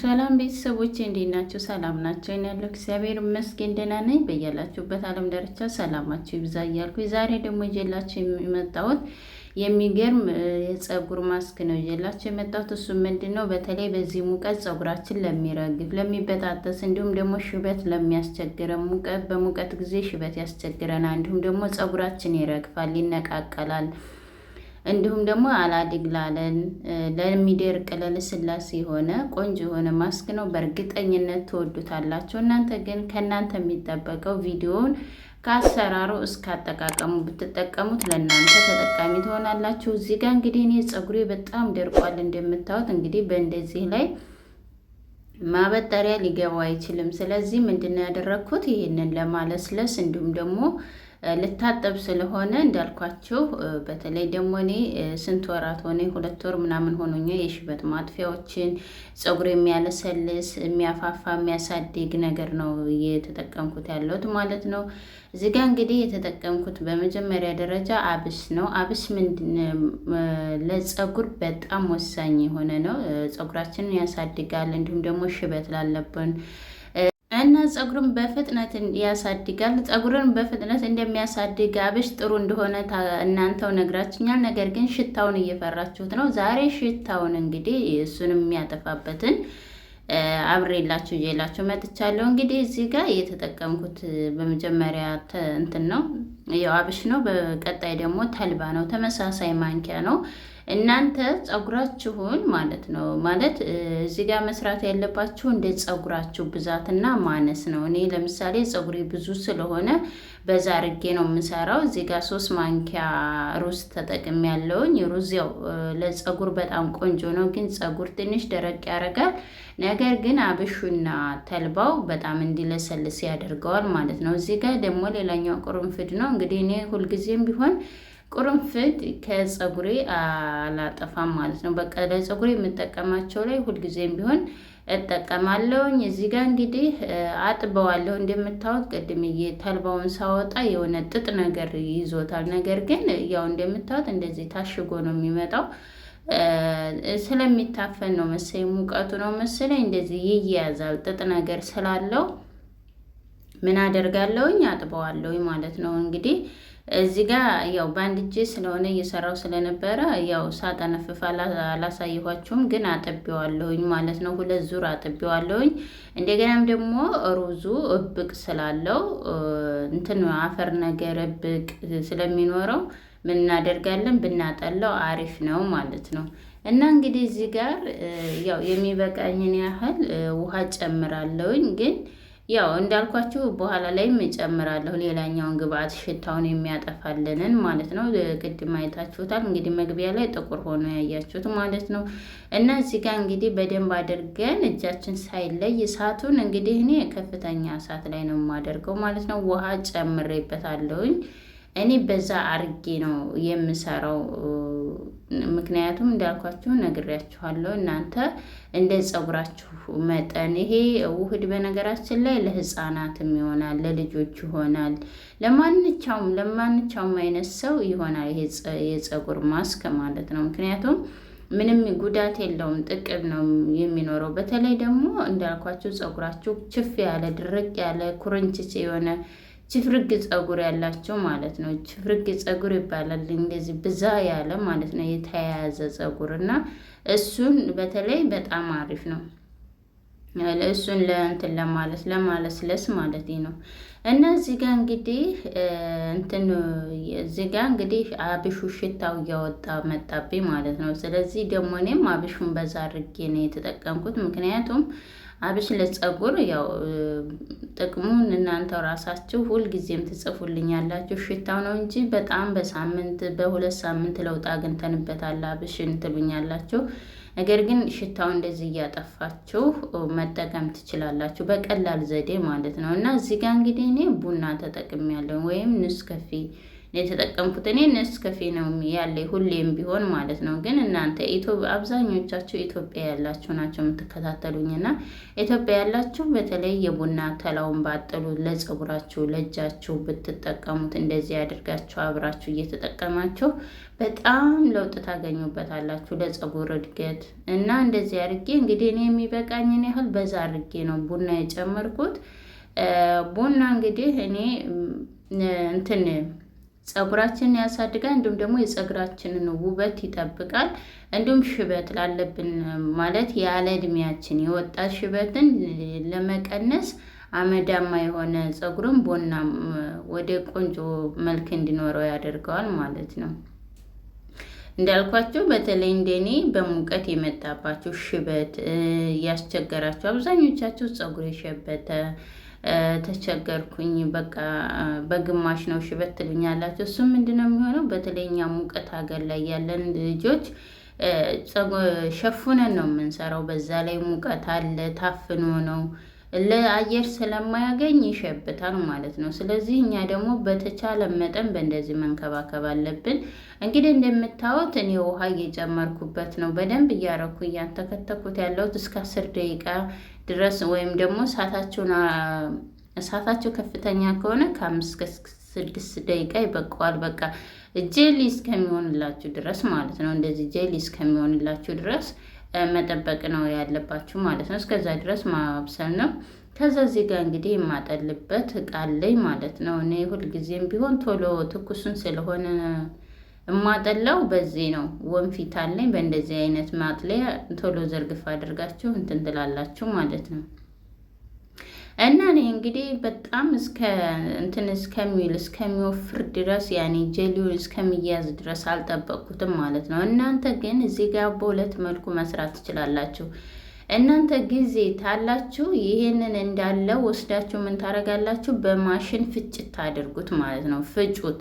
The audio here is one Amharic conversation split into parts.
ሰላም ቤተሰቦቼ እንዴት ናችሁ? ሰላም ናቸው። እኔ ያለው እግዚአብሔር ይመስገን ደህና ነኝ። በያላችሁበት ዓለም ዳርቻ ሰላማችሁ ይብዛ እያልኩ ዛሬ ደግሞ ይዤላችሁ የመጣሁት የሚገርም የፀጉር ማስክ ነው ይዤላችሁ የመጣሁት። እሱ ምንድን ነው? በተለይ በዚህ ሙቀት ፀጉራችን ለሚረግፍ፣ ለሚበጣጠስ እንዲሁም ደግሞ ሽበት ለሚያስቸግረን በሙቀት ጊዜ ሽበት ያስቸግረናል። እንዲሁም ደግሞ ፀጉራችን ይረግፋል፣ ይነቃቀላል እንዲሁም ደግሞ አላድግ ላለን ለሚደርቅ ለልስላሴ የሆነ ቆንጆ የሆነ ማስክ ነው። በእርግጠኝነት ትወዱታላችሁ። እናንተ ግን ከእናንተ የሚጠበቀው ቪዲዮውን ከአሰራሩ እስከ አጠቃቀሙ ብትጠቀሙት ለእናንተ ተጠቃሚ ትሆናላችሁ። እዚህ ጋር እንግዲህ እኔ ፀጉሬ በጣም ደርቋል እንደምታዩት። እንግዲህ በእንደዚህ ላይ ማበጠሪያ ሊገባው አይችልም። ስለዚህ ምንድነው ያደረግኩት? ይህንን ለማለስለስ እንዲሁም ደግሞ ልታጠብ ስለሆነ እንዳልኳቸው በተለይ ደግሞ እኔ ስንት ወራት ሆነ 2 ወር ምናምን ሆኖኛል። የሽበት ማጥፊያዎችን ፀጉር የሚያለሰልስ የሚያፋፋ የሚያሳድግ ነገር ነው እየተጠቀምኩት ያለሁት ማለት ነው። እዚህ ጋር እንግዲህ የተጠቀምኩት በመጀመሪያ ደረጃ አብሽ ነው። አብሽ ለፀጉር በጣም ወሳኝ የሆነ ነው። ፀጉራችንን ያሳድጋል እንዲሁም ደግሞ ሽበት ላለብን እና ፀጉርን በፍጥነት ያሳድጋል። ፀጉርን በፍጥነት እንደሚያሳድግ አብሽ ጥሩ እንደሆነ እናንተው ነግራችኛል። ነገር ግን ሽታውን እየፈራችሁት ነው። ዛሬ ሽታውን እንግዲህ እሱንም የሚያጠፋበትን አብሬላችሁ ይዤላችሁ መጥቻለሁ። እንግዲህ እዚህ ጋር የተጠቀምኩት በመጀመሪያ እንትን ነው ያው አብሽ ነው። በቀጣይ ደግሞ ተልባ ነው። ተመሳሳይ ማንኪያ ነው። እናንተ ፀጉራችሁን ማለት እዚህ ጋር መስራት ያለባችሁ እንደ ፀጉራችሁ ብዛትና ማነስ ነው። እኔ ለምሳሌ ፀጉሬ ብዙ ስለሆነ በዛ አድርጌ ነው የምሰራው። እዚህ ጋር 3 ማንኪያ ሩዝ ተጠቅሜ ያለውኝ። ሩዝ ያው ለፀጉር በጣም ቆንጆ ነው፣ ግን ፀጉር ትንሽ ደረቅ ያደርጋል። ነገር ግን አብሹና ተልባው በጣም እንዲለሰልስ ያደርገዋል ማለት ነው። እዚህ ጋር ደግሞ ሌላኛው ቅርንፉድ ነው። እንግዲህ እኔ ሁልጊዜም ቢሆን ቅርንፉድ ከፀጉሬ አላጠፋም ማለት ነው። በቃ ለፀጉሬ የምጠቀማቸው ላይ ሁልጊዜም ቢሆን እጠቀማለሁኝ። እዚህ ጋር እንግዲህ አጥበዋለሁ። እንደምታዩት ቅድምዬ ተልባውን ሳወጣ የሆነ ጥጥ ነገር ይዞታል። ነገር ግን ያው እንደምታዩት እንደዚህ ታሽጎ ነው የሚመጣው። ስለሚታፈን ነው መሰለኝ፣ ሙቀቱ ነው መሰለኝ እንደዚህ ይያያዛል። ጥጥ ነገር ስላለው ምን አደርጋለሁኝ? አጥበዋለሁኝ ማለት ነው። እንግዲህ እዚህ ጋር ያው በአንድ እጄ ስለሆነ እየሰራው ስለነበረ ያው ሳጠነፍፍ አላሳየኋችሁም፣ ግን አጥቤዋለሁኝ ማለት ነው። 2 ዙር አጥቤዋለሁኝ። እንደገናም ደግሞ ሩዙ እብቅ ስላለው እንትን አፈር ነገር እብቅ ስለሚኖረው ምን እናደርጋለን? ብናጠላው አሪፍ ነው ማለት ነው። እና እንግዲህ እዚህ ጋር ያው የሚበቃኝን ያህል ውሃ ጨምራለሁኝ። ግን ያው እንዳልኳችሁ በኋላ ላይም እጨምራለሁ ሌላኛውን ግብአት ሽታውን የሚያጠፋልንን ማለት ነው። ቅድም አይታችሁታል እንግዲህ መግቢያ ላይ ጥቁር ሆኖ ያያችሁት ማለት ነው። እና እዚህ ጋር እንግዲህ በደንብ አድርገን እጃችን ሳይለይ እሳቱን እንግዲህ እኔ ከፍተኛ እሳት ላይ ነው የማደርገው ማለት ነው። ውሃ ጨምሬበታለሁኝ። እኔ በዛ አርጌ ነው የምሰራው። ምክንያቱም እንዳልኳችሁ ነግሬያችኋለሁ። እናንተ እንደ ፀጉራችሁ መጠን ይሄ ውህድ በነገራችን ላይ ለሕፃናትም ይሆናል፣ ለልጆች ይሆናል፣ ለማንኛውም አይነት ሰው ይሆናል። ይሄ የፀጉር ማስክ ማለት ነው። ምክንያቱም ምንም ጉዳት የለውም፣ ጥቅም ነው የሚኖረው። በተለይ ደግሞ እንዳልኳችሁ ፀጉራችሁ ችፍ ያለ ድርቅ ያለ ኩርንችች የሆነ ችፍርግ ፀጉር ያላቸው ማለት ነው። ችፍርግ ፀጉር ይባላል እንደዚህ ብዛ ያለ ማለት ነው፣ የተያያዘ ፀጉር እና እሱን በተለይ በጣም አሪፍ ነው። እሱን ለእንትን ለማለስለስ ማለት ነው። እና እዚህ ጋር እንግዲህ አብሹ ሽታው እያወጣ መጣብኝ ማለት ነው። ስለዚህ ደግሞ እኔም አብሹን በዛ አድርጌ ነው የተጠቀምኩት። ምክንያቱም አብሽ ለፀጉር ያው ጥቅሙን እናንተው ራሳችሁ ሁልጊዜም ትጽፉልኛላችሁ። ሽታው ነው እንጂ በጣም በሳምንት በ2 ሳምንት ለውጥ አግኝተንበታል አብሽን ትሉኛላችሁ። ነገር ግን ሽታው እንደዚህ እያጠፋችሁ መጠቀም ትችላላችሁ በቀላል ዘዴ ማለት ነው። እና እዚህ ጋር እንግዲህ እኔ ቡና ተጠቅሜያለሁ ወይም ኔስካፌ የተጠቀምኩት እኔ ኔስካፌ ነው ያለ ሁሌም ቢሆን ማለት ነው። ግን እናንተ አብዛኞቻችሁ ኢትዮጵያ ያላችሁ ናቸው የምትከታተሉኝና ኢትዮጵያ ያላችሁ በተለይ የቡና ተላውን ባጥሉ ለፀጉራችሁ ለእጃችሁ ብትጠቀሙት እንደዚህ አድርጋችሁ አብራችሁ እየተጠቀማችሁ በጣም ለውጥ ታገኙበታላችሁ ለፀጉር እድገት። እና እንደዚህ አድርጌ እንግዲህ እኔ የሚበቃኝን ያህል በዛ አድርጌ ነው ቡና የጨመርኩት። ቡና እንግዲህ እኔ እንትን ፀጉራችንን ያሳድጋል፣ እንዲሁም ደግሞ የፀጉራችንን ውበት ይጠብቃል። እንዲሁም ሽበት ላለብን ማለት ያለ እድሜያችን የወጣ ሽበትን ለመቀነስ አመዳማ የሆነ ፀጉርን ቡና ወደ ቆንጆ መልክ እንዲኖረው ያደርገዋል ማለት ነው። እንዳልኳቸው በተለይ እንደኔ በሙቀት የመጣባቸው ሽበት ያስቸገራቸው አብዛኞቻቸው ፀጉር የሸበተ ተቸገርኩኝ በቃ በግማሽ ነው ሽበት ትሉኛላችሁ። እሱ ምንድነው የሚሆነው? በተለይኛ ሙቀት ሀገር ላይ ያለን ልጆች ሸፉነን ነው የምንሰራው። በዛ ላይ ሙቀት አለ፣ ታፍኖ ነው ለአየር ስለማያገኝ ይሸብታል ማለት ነው። ስለዚህ እኛ ደግሞ በተቻለ መጠን በእንደዚህ መንከባከብ አለብን። እንግዲህ እንደምታዩት እኔ ውሃ እየጨመርኩበት ነው። በደንብ እያረኩ እያንተከተኩት ያለሁት እስከ 10 ደቂቃ ድረስ ወይም ደግሞ እሳታቸው ከፍተኛ ከሆነ ከ5 እስከ 6 ደቂቃ ይበቃዋል። በቃ ጄሊ እስከሚሆንላችሁ ድረስ ማለት ነው። እንደዚህ ጄሊ እስከሚሆንላችሁ ድረስ መጠበቅ ነው ያለባችሁ ማለት ነው። እስከዛ ድረስ ማብሰል ነው። ከዛ እዚህ ጋር እንግዲህ የማጠልበት እቃ አለኝ ማለት ነው። እኔ ሁልጊዜም ቢሆን ቶሎ ትኩሱን ስለሆነ የማጠላው በዚህ ነው። ወንፊት አለኝ። በእንደዚህ አይነት ማጥለያ ቶሎ ዘርግፍ አድርጋችሁ እንትን ትላላችሁ ማለት ነው። እና እኔ እንግዲህ በጣም እስከሚወፍር ድረስ ያኔ ጀሊውን እስከሚያዝ ድረስ አልጠበቅኩትም ማለት ነው። እናንተ ግን እዚህ ጋር በሁለት መልኩ መስራት ትችላላችሁ። እናንተ ጊዜ ታላችሁ ይሄንን እንዳለ ወስዳችሁ ምን ታረጋላችሁ? በማሽን ፍጭት ታድርጉት ማለት ነው። ፍጩት።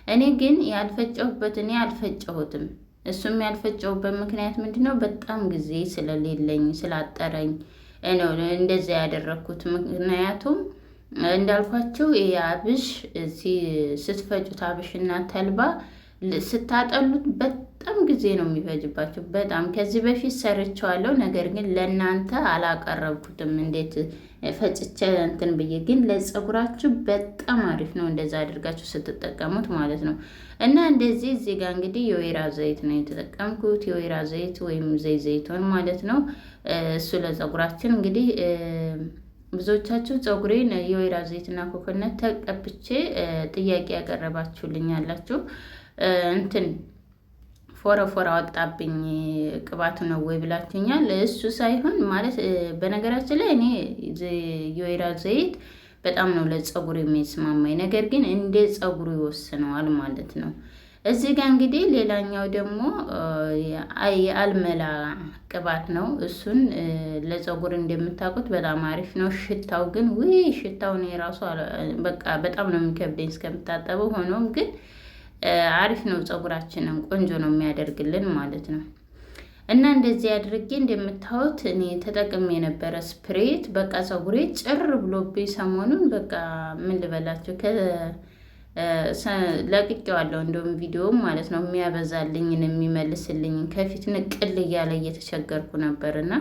እኔ ግን እኔ አልፈጨሁትም። እሱም ያልፈጨሁበት ምክንያት ምንድነው? በጣም ጊዜ ስለሌለኝ ስላጠረኝ ነው እንደዚያ ያደረኩት። ምክንያቱም እንዳልኳችሁ የአብሽ ስትፈጩት አብሽና ተልባ ስታጠሉት በጣም ጊዜ ነው የሚፈጅባችሁ። በጣም ከዚህ በፊት ሰርቼዋለሁ፣ ነገር ግን ለእናንተ አላቀረብኩትም እንዴት ፈጭቼ እንትን ብዬ። ግን ለፀጉራችሁ በጣም አሪፍ ነው እንደዛ አድርጋችሁ ስትጠቀሙት ማለት ነው። እና እንደዚህ እዚህ ጋር እንግዲህ የወይራ ዘይት ነው የተጠቀምኩት፣ የወይራ ዘይት ወይም ዘይቶን ማለት ነው። እሱ ለፀጉራችን እንግዲህ ብዙዎቻችሁ ፀጉሬን የወይራ ዘይትና ኮኮነት ተቀብቼ ጥያቄ ያቀረባችሁልኝ ያላችሁ እንትን ፎረፎራ ወጣብኝ ቅባቱ ነው ወይ ብላችሁኛል። እሱ ሳይሆን ማለት በነገራችን ላይ እኔ የወይራ ዘይት በጣም ነው ለፀጉር የሚስማማኝ፣ ነገር ግን እንደ ፀጉሩ ይወስነዋል ማለት ነው። እዚህ ጋር እንግዲህ ሌላኛው ደግሞ የአልመላ ቅባት ነው። እሱን ለፀጉር እንደምታውቁት በጣም አሪፍ ነው። ሽታው ግን ሽታው ነው የራሱ በቃ በጣም ነው የሚከብደኝ እስከምታጠበው። ሆኖም ግን አሪፍ ነው፣ ፀጉራችንን ቆንጆ ነው የሚያደርግልን ማለት ነው። እና እንደዚህ አድርጌ እንደምታዩት እኔ ተጠቅሜ የነበረ ስፕሬት በቃ ፀጉሬ ጭር ብሎብኝ ሰሞኑን በቃ ምን ልበላችሁ ለቅቄዋለሁ። እንደውም ቪዲዮም ማለት ነው የሚያበዛልኝን የሚመልስልኝን ከፊት ንቅል እያለ እየተቸገርኩ ነበርና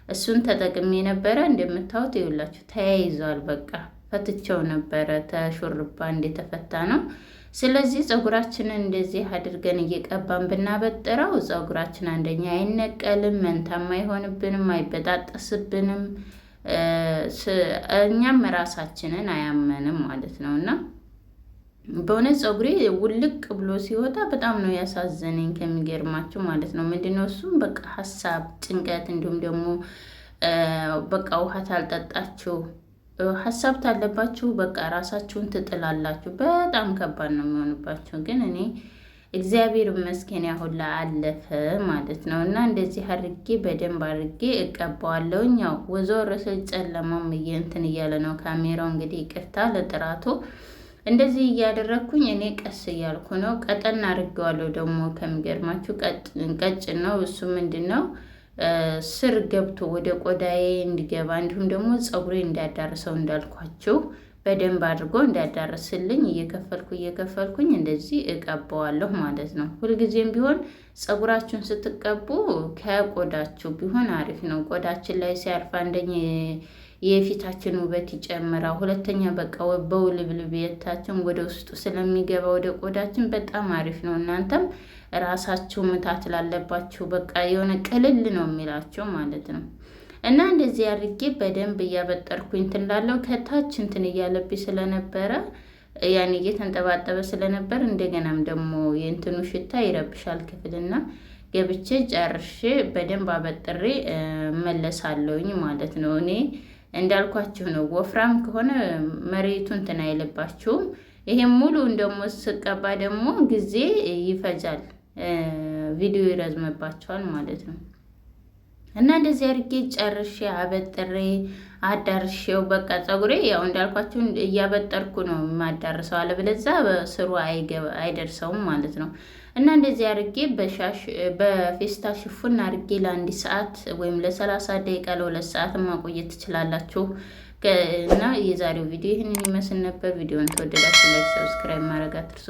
እሱን ተጠቅሜ ነበረ። እንደምታዩት ይኸውላችሁ ተያይዟል። በቃ ፈትቸው ነበረ ተሹርባ እንደተፈታ ነው። ስለዚህ ፀጉራችንን እንደዚህ አድርገን እየቀባን ብናበጥረው ፀጉራችን አንደኛ አይነቀልም፣ መንታም አይሆንብንም፣ አይበጣጠስብንም፣ እኛም ራሳችንን አያመንም ማለት ነው። እና በእውነት ፀጉሬ ውልቅ ብሎ ሲወጣ በጣም ነው ያሳዘነኝ ከሚገርማችሁ ማለት ነው። ምንድነው እሱም በቃ ሀሳብ፣ ጭንቀት እንዲሁም ደግሞ በቃ ውሃ ታልጠጣችሁ ሀሳብ ታለባችሁ በቃ ራሳችሁን ትጥላላችሁ። በጣም ከባድ ነው የሚሆንባችሁ። ግን እኔ እግዚአብሔር ይመስገን ያሁን አለፈ ማለት ነው። እና እንደዚህ አድርጌ በደንብ አድርጌ እቀባዋለሁኝ። ያው ወዞር ስል ጨለማም እንትን እያለ ነው ካሜራው። እንግዲህ ይቅርታ ለጥራቱ። እንደዚህ እያደረግኩኝ እኔ ቀስ እያልኩ ነው። ቀጠን አድርጌዋለሁ ደግሞ ከሚገርማችሁ ቀጭን ነው እሱ። ምንድን ነው ስር ገብቶ ወደ ቆዳዬ እንዲገባ እንዲሁም ደግሞ ፀጉሬ እንዳዳርሰው እንዳልኳችሁ በደንብ አድርጎ እንዲያዳርስልኝ እየከፈልኩኝ እንደዚህ እቀባዋለሁ ማለት ነው። ሁልጊዜም ቢሆን ፀጉራችሁን ስትቀቡ ከቆዳችሁ ቢሆን አሪፍ ነው። ቆዳችን ላይ ሲያርፍ አንደኛ የፊታችን ውበት ይጨምራል። ሁለተኛ በቃ በውልብልብታችን ወደ ውስጡ ስለሚገባ ወደ ቆዳችን በጣም አሪፍ ነው። እናንተም ራሳችሁ ምታት ላለባችሁ በቃ የሆነ ቅልል ነው የሚላቸው ማለት ነው። እና እንደዚህ አድርጌ በደንብ እያበጠርኩኝ እንትን ላለው ከታች እንትን እያለብኝ ስለነበረ ያን እየተንጠባጠበ ስለነበር እንደገናም ደግሞ የእንትኑ ሽታ ይረብሻል ክፍልና ገብቼ ጨርሼ በደንብ አበጥሬ መለሳለሁኝ ማለት ነው። እኔ እንዳልኳችሁ ነው። ወፍራም ከሆነ መሬቱ እንትን አይልባችሁም። ይሄም ሙሉ ደግሞ ስቀባ ደግሞ ጊዜ ይፈጃል፣ ቪዲዮ ይረዝምባቸዋል ማለት ነው። እና እንደዚህ አድርጌ ጨርሼ አበጥሬ አዳርሼው በቃ ፀጉሬ ያው እንዳልኳችሁ እያበጠርኩ ነው የማዳርሰው፣ አለበለዚያ በስሩ አይደርሰውም ማለት ነው። እና እንደዚህ አድርጌ በፌስታ ሽፉን አድርጌ ለ1 ሰዓት ወይም ለ30 ደቂቃ ለ2 ሰዓት ማቆየት ትችላላችሁ። እና የዛሬው ቪዲዮ ይህንን ይመስል ነበር። ቪዲዮን ተወደዳችሁ ላይክ፣ ሰብስክራይብ ማድረግ አትርሱ።